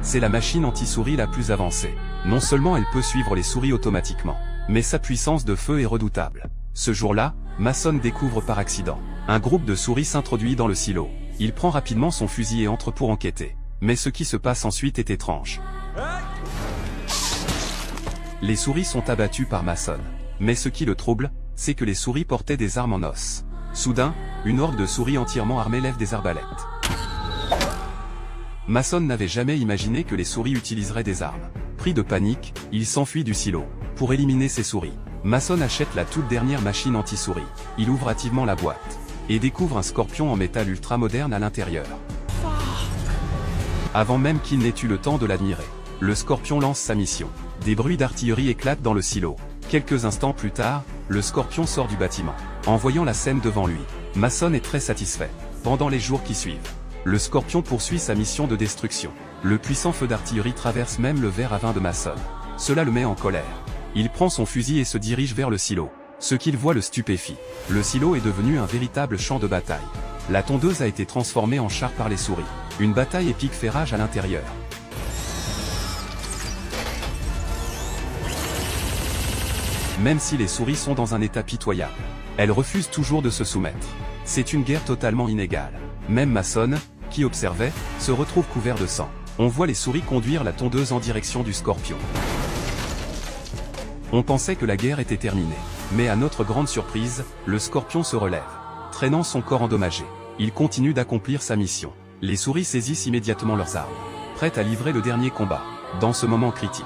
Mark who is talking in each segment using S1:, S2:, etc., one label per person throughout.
S1: c'est la machine anti-souris la plus avancée. Non seulement elle peut suivre les souris automatiquement, mais sa puissance de feu est redoutable. Ce jour-là, Mason découvre par accident. Un groupe de souris s'introduit dans le silo. Il prend rapidement son fusil et entre pour enquêter. Mais ce qui se passe ensuite est étrange. Les souris sont abattues par Mason. Mais ce qui le trouble, c'est que les souris portaient des armes en os. Soudain, une horde de souris entièrement armées lève des arbalètes. Mason n'avait jamais imaginé que les souris utiliseraient des armes. Pris de panique, il s'enfuit du silo. Pour éliminer ces souris, Mason achète la toute dernière machine anti-souris. Il ouvre hâtivement la boîte et découvre un scorpion en métal ultra moderne à l'intérieur. Avant même qu'il n'ait eu le temps de l'admirer, le scorpion lance sa mission. Des bruits d'artillerie éclatent dans le silo. Quelques instants plus tard, le scorpion sort du bâtiment. En voyant la scène devant lui, Mason est très satisfait. Pendant les jours qui suivent, le scorpion poursuit sa mission de destruction. Le puissant feu d'artillerie traverse même le verre à vin de Mason. Cela le met en colère. Il prend son fusil et se dirige vers le silo. Ce qu'il voit le stupéfie. Le silo est devenu un véritable champ de bataille. La tondeuse a été transformée en char par les souris. Une bataille épique fait rage à l'intérieur. Même si les souris sont dans un état pitoyable, elles refusent toujours de se soumettre. C'est une guerre totalement inégale. Même Mason, qui observait, se retrouve couvert de sang. On voit les souris conduire la tondeuse en direction du scorpion. On pensait que la guerre était terminée. Mais à notre grande surprise, le scorpion se relève. Traînant son corps endommagé, il continue d'accomplir sa mission. Les souris saisissent immédiatement leurs armes, prêtes à livrer le dernier combat. Dans ce moment critique,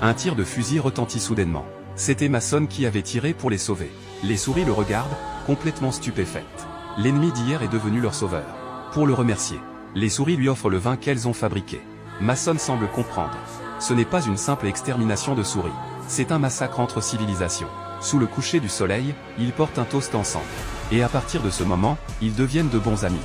S1: un tir de fusil retentit soudainement. C'était Mason qui avait tiré pour les sauver. Les souris le regardent, complètement stupéfaites. L'ennemi d'hier est devenu leur sauveur. Pour le remercier, les souris lui offrent le vin qu'elles ont fabriqué. Mason semble comprendre. Ce n'est pas une simple extermination de souris. C'est un massacre entre civilisations. Sous le coucher du soleil, ils portent un toast ensemble. Et à partir de ce moment, ils deviennent de bons amis.